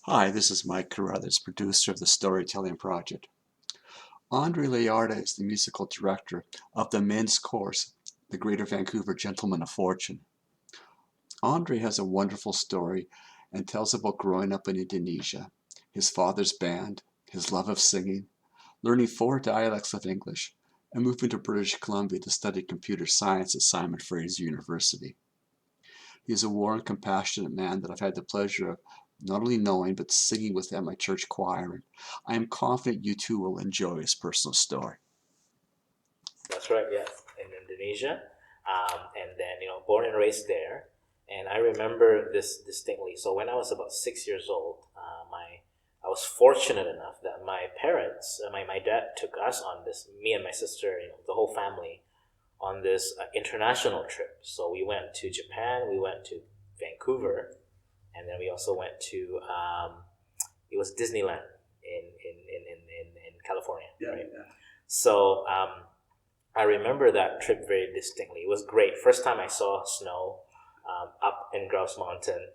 Hi, this is Mike Carruthers, producer of the Storytelling Project. Andry Layarda is the musical director of the men's course, the Greater Vancouver Gentlemen of Fortune. Andrey has a wonderful story and tells about growing up in Indonesia, his father's band, his love of singing, learning 4 dialects of English, and moving to British Columbia to study computer science at Simon Fraser University. He is a warm, compassionate man that I've had the pleasure of not only knowing, but singing with at my church choir. And I am confident you too will enjoy his personal story. That's right, yes, in Indonesia, and then born and raised there. And I remember this distinctly. So when I was about 6 years old, I was fortunate enough that my parents, my dad took us on this, me and my sister, the whole family, on this international trip. So we went to Japan, we went to Vancouver, and then we also went to it was Disneyland in California. Yeah, right? yeah. So I remember that trip very distinctly. It was great. First time I saw snow up in Grouse Mountain.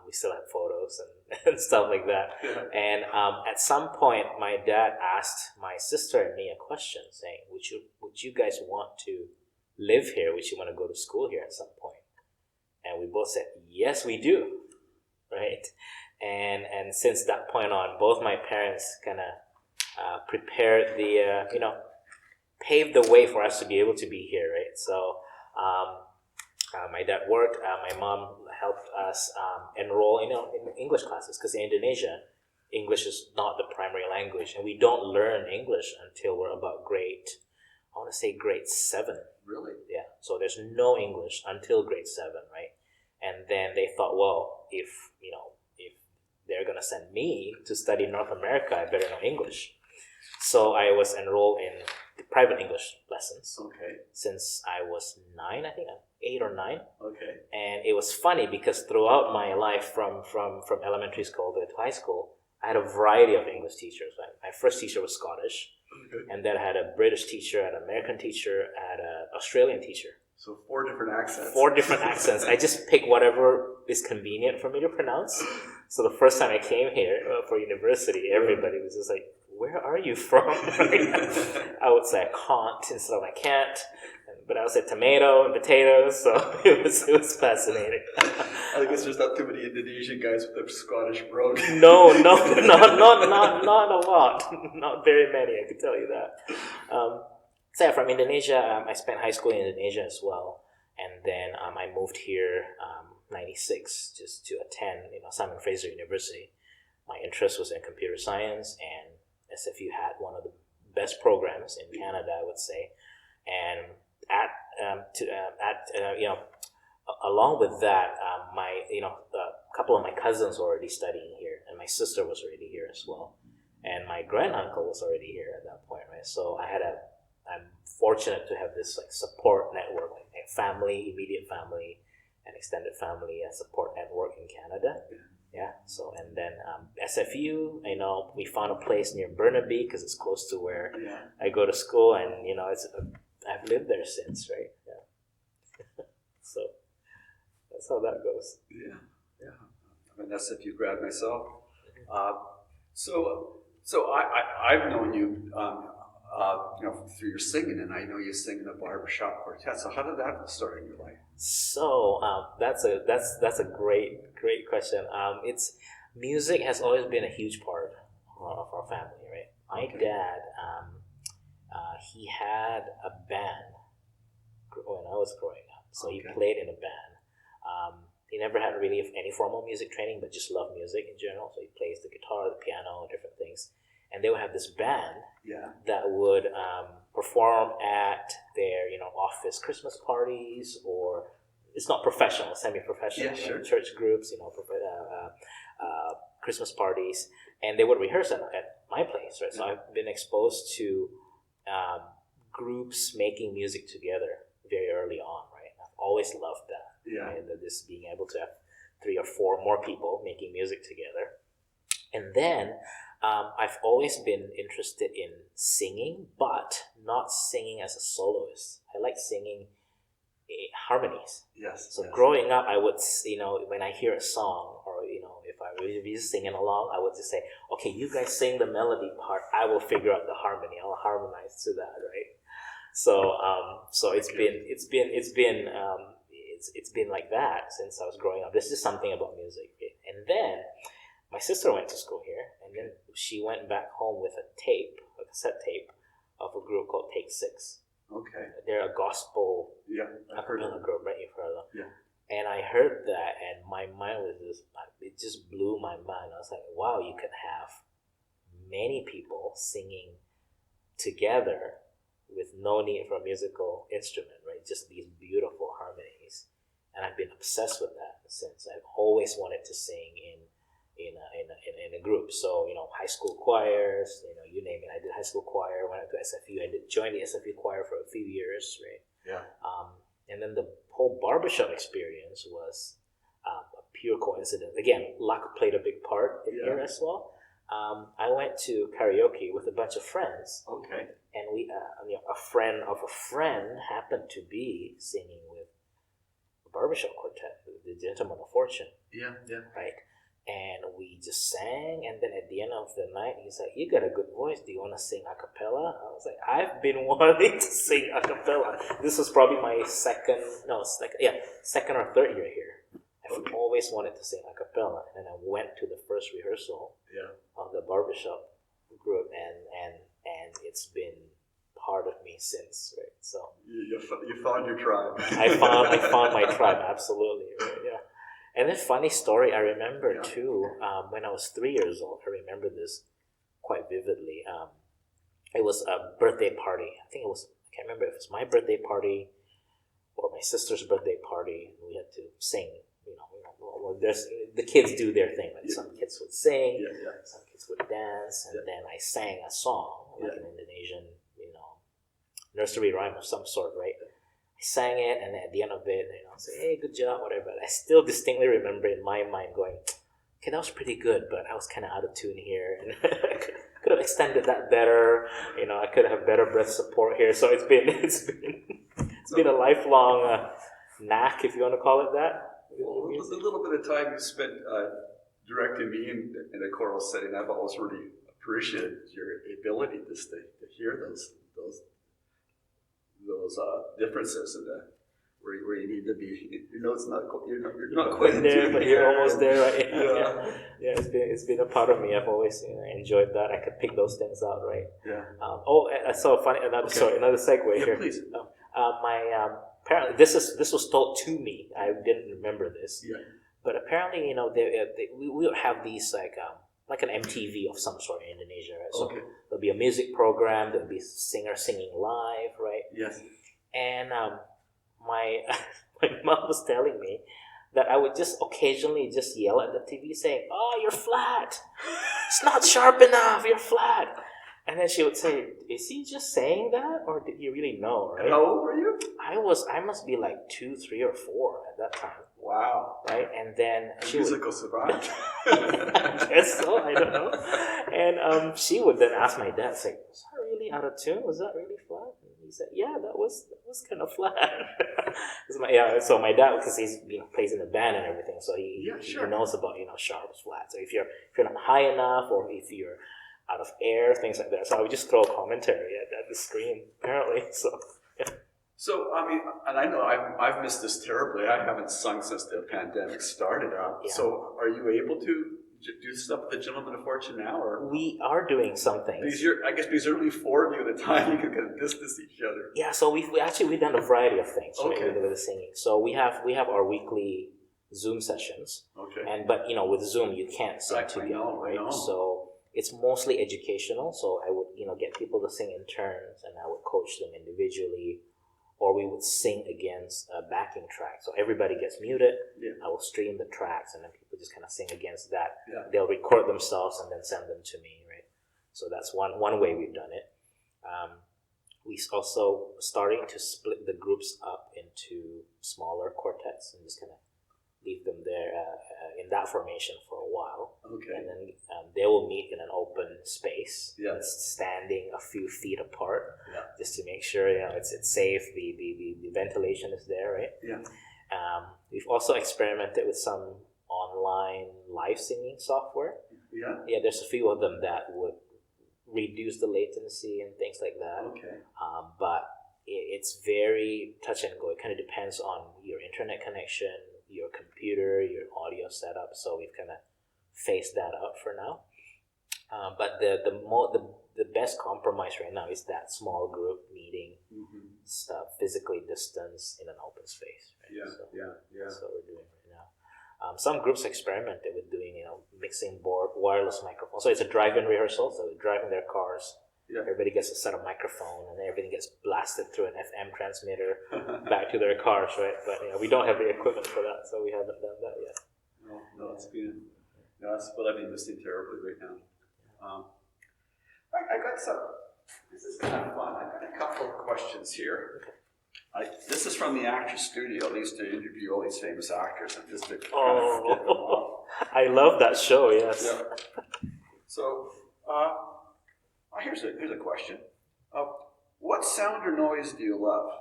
We still have photos and stuff like that. Yeah. And at some point, my dad asked my sister and me a question, saying, "Would you guys want to live here? Would you want to go to school here at some point?" And we both said, "Yes, we do." Right? And since that point on, both my parents kind of prepared paved the way for us to be able to be here, right? So my dad worked. My mom helped us enroll, in English classes, because in Indonesia, English is not the primary language, and we don't learn English until we're about I want to say grade 7. Really? Yeah. So there's no English until grade 7, right? And then they thought, well, if they're gonna send me to study in North America, I better know English. So I was enrolled in the private English lessons since I was 9, I think, 8 or 9. Okay. And it was funny because throughout my life, from elementary school to high school, I had a variety of English teachers. Right? My first teacher was Scottish, and then I had a British teacher, an American teacher, I had an Australian teacher. So 4 different accents. 4 different accents. I just pick whatever is convenient for me to pronounce. So the first time I came here for university, everybody was just like, "Where are you from?" I would say I can't instead of I can't, but I would say tomato and potatoes. So it was fascinating. I guess there's not too many Indonesian guys with their Scottish brogue. No, not a lot. Not very many, I could tell you that. So yeah, from Indonesia, I spent high school in Indonesia as well, and then I moved here 96 just to attend Simon Fraser University. My interest was in computer science, and SFU had one of the best programs in Canada, I would say. And along with that, a couple of my cousins were already studying here, and my sister was already here as well, and my granduncle was already here at that point, right? So I'm fortunate to have this support network, like family, immediate family, and extended family and support network in Canada. Yeah. So and then SFU, we found a place near Burnaby because it's close to where I go to school, and I've lived there since, right? Yeah. So that's how that goes. Yeah, yeah. I'm an SFU grad myself. So I've known you, through your singing, and I know you sing in the Barbershop Quartet. So how did that start in your life? So that's a great question. It's music has always been a huge part of our family, right? My dad, he had a band when I was growing up, so he played in a band. He never had really any formal music training, but just loved music in general. So he plays the guitar, the piano, different things, and they would have this band that would perform at their office Christmas parties, or it's not professional, semi-professional, church groups, Christmas parties, and they would rehearse at my place, right? So I've been exposed to groups making music together very early on, right? I've always loved that. Yeah. Right? This being able to have 3 or 4 more people making music together. And then I've always been interested in singing, but not singing as a soloist. I like singing harmonies. Yes. So growing up, I would, when I hear a song, or if I we'd be just singing along. I would just say, okay, you guys sing the melody part. I will figure out the harmony. I'll harmonize to that, right? So it's been like that since I was growing up. This is something about music, and then my sister went to school here, and then she went back home with a cassette tape of a group called Take Six. Okay. They're a gospel I've heard of acapella group, right? You've heard of them. Yeah. And I heard that, and my mind was it just blew my mind. I was like, wow, you could have many people singing together with no need for a musical instrument, right? Just these beautiful harmonies. And I've been obsessed with that since. I've always wanted to sing in a group. So, high school choirs, you name it. I did high school choir, went to SFU. I joined the SFU choir for a few years, right? Yeah. And then the whole barbershop experience was a pure coincidence. Again, luck played a big part here as well. I went to karaoke with a bunch of friends. Okay. And we, a friend of a friend happened to be singing with a Barbershop Quartet, the Gentleman of Fortune. Yeah. Right? And we just sang, and then at the end of the night, he's like, you got a good voice. Do you want to sing a cappella? I was like, I've been wanting to sing a cappella. This was probably my second or third year here. I've always wanted to sing a cappella. And I went to the first rehearsal of the Barbershop group, and it's been part of me since, right? So you found your tribe. I found my tribe, absolutely, right? Yeah. And then funny story, I remember too, when I was 3 years old, I remember this quite vividly. It was a birthday party. I can't remember if it was my birthday party or my sister's birthday party. We had to sing, the kids do their thing. Like some kids would sing, some kids would dance, and then I sang a song, like an Indonesian, nursery rhyme of some sort, right? I sang it, and then at the end of it, I say, hey, good job, whatever. But I still distinctly remember in my mind going, okay, that was pretty good, but I was kind of out of tune here. And I could have extended that better. I could have better breath support here. So it's been a lifelong knack, if you want to call it that. Well, the little bit of time you spent directing me in a choral setting, I've always really appreciated your ability to hear those differences and where you need to be. It's not you're not quite there, but you're almost there, right? Yeah. It's been a part of me. I've always enjoyed that. I could pick those things out, right? Yeah. So funny. Another segue here. Please. Apparently this was told to me. I didn't remember this. Yeah. But apparently, we will have these like an MTV of some sort in Indonesia, right? So there'll be a music program, there'll be a singer singing live, right? Yes. And my mom was telling me that I would just occasionally just yell at the TV saying, oh, you're flat. It's not sharp enough, you're flat. And then she would say, is he just saying that? Or did you really know, right? How old were you? I must be like 2, 3, or 4 at that time. Wow. Right? And then she musical savant. I guess so, I don't know. And she would then ask my dad, say, was that really out of tune? Was that really flat? And he said, yeah, that was kind of flat. So my dad, because he's plays in the band and everything, so he knows about sharp, flat. So if you're not high enough, or if you're out of air, things like that. So I would just throw a commentary at the screen, apparently. So yeah. So, and I know I've missed this terribly. I haven't sung since the pandemic started out. Yeah. So, are you able to do stuff with the Gentleman of Fortune now? Or we are doing something. Because there are only 4 of you at a time, you can kind of distance each other. Yeah, so we've done a variety of things with the singing. So we have our weekly Zoom sessions. Okay. But with Zoom you can't sing together, right? So it's mostly educational. So I would get people to sing in turns, and I would coach them individually. Or we would sing against a backing track. So everybody gets muted. Yeah. I will stream the tracks, and then people just kind of sing against that. Yeah. They'll record themselves and then send them to me, right? So that's one way we've done it. We also starting to split the groups up into smaller quartets and just kind of leave them there in that formation for a while. Okay. And then they will meet in an open space, standing a few feet apart, just to make sure it's safe. The ventilation is there, right? Yeah. We've also experimented with some online live singing software. Yeah. Yeah, there's a few of them that would reduce the latency and things like that. Okay. But it's very touch and go. It kind of depends on your internet connection, your computer, your audio setup. So we've kind of phased that out for now. But the best compromise right now is that small group meeting, physically distanced in an open space. Right? Yeah, so, yeah. That's what we're doing right now. Some groups experimented with doing, mixing board wireless microphones. So it's a drive-in rehearsal. So they're driving their cars. Yeah. Everybody gets a set of microphone, and everything gets blasted through an FM transmitter back to their cars, right? But we don't have the equipment for that, so we haven't done that yet. No, it's good. No, that's what I've been missing terribly right now. I got some. This is kind of fun. I got a couple of questions here. This is from the Actors Studio. They used to interview all these famous actors, and just to kind of get them off. I love that show. Yes. Yeah. So, here's a question. What sound or noise do you love?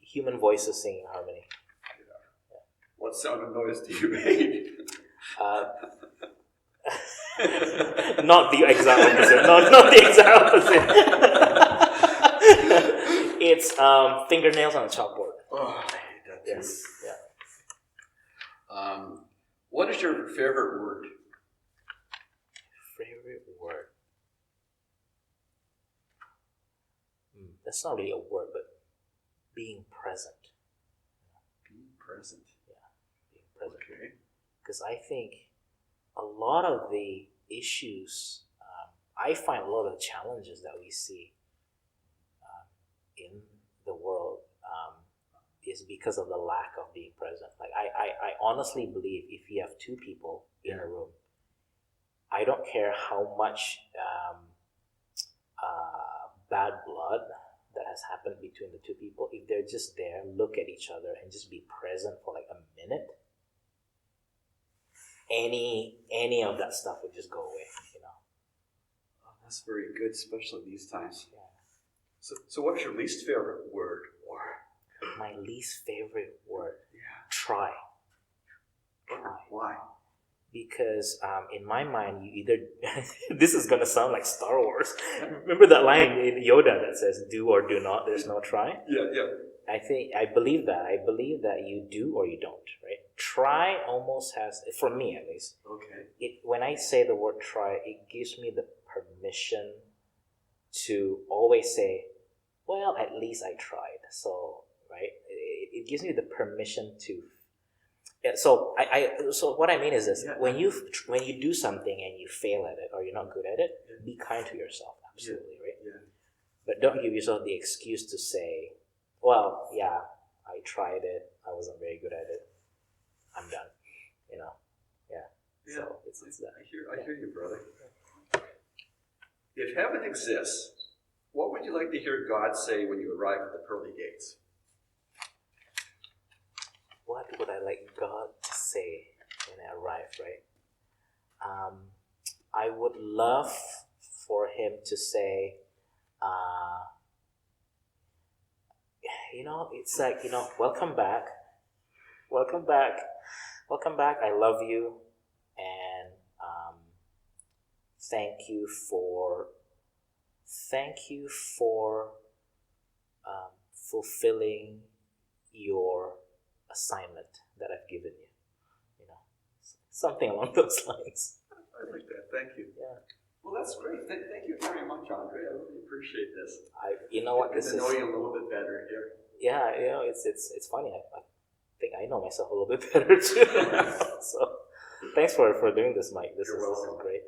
Human voices singing harmony. Yeah. What sound or noise do you hate? Not the exact opposite. Not the exact opposite. It's fingernails on a chalkboard. Oh, I hate that too. Yes. Yeah. What is your favorite word? Favorite word? That's not really a word, but being present. Being present. Yeah, being present. Okay. Because I think a lot of the issues, I find a lot of the challenges that we see in the world is because of the lack of being present. Like I honestly believe if you have two people in a room, I don't care how much bad blood that has happened between the two people, if they're just there, look at each other and just be present for like a minute, any of that stuff would just go away, Oh, that's very good, especially these times. Yeah. So what is your least favorite word? My least favorite word. Yeah. Try. Why? Because in my mind, you either this is gonna sound like Star Wars. Remember that line in Yoda that says "do or do not"? There's no try. Yeah. I believe that. I believe that you do or you don't. Right? Try almost has, for me at least. Okay. When I say the word try, it gives me the permission to always say, "Well, at least I tried." So, right? It gives me the permission to. So so what I mean is this: when you do something and you fail at it or you're not good at it, be kind to yourself. Absolutely, right? Yeah. But don't give yourself the excuse to say, "Well, yeah, I tried it. I wasn't very good at it. I'm done." Yeah. So it's that. I hear you, brother. If heaven exists, what would you like to hear God say when you arrive at the pearly gates? What would I like God to say when I arrive, right? I would love for him to say, it's like, welcome back. Welcome back. Welcome back. I love you. And thank you for fulfilling your assignment that I've given you. Something along those lines. I like that. Thank you. Yeah. Well, that's great. Thank you very much, Andrey. I really appreciate this. This to know you a little bit better here. Yeah, it's funny. I think I know myself a little bit better too. So, thanks for doing this, Mike. This is great.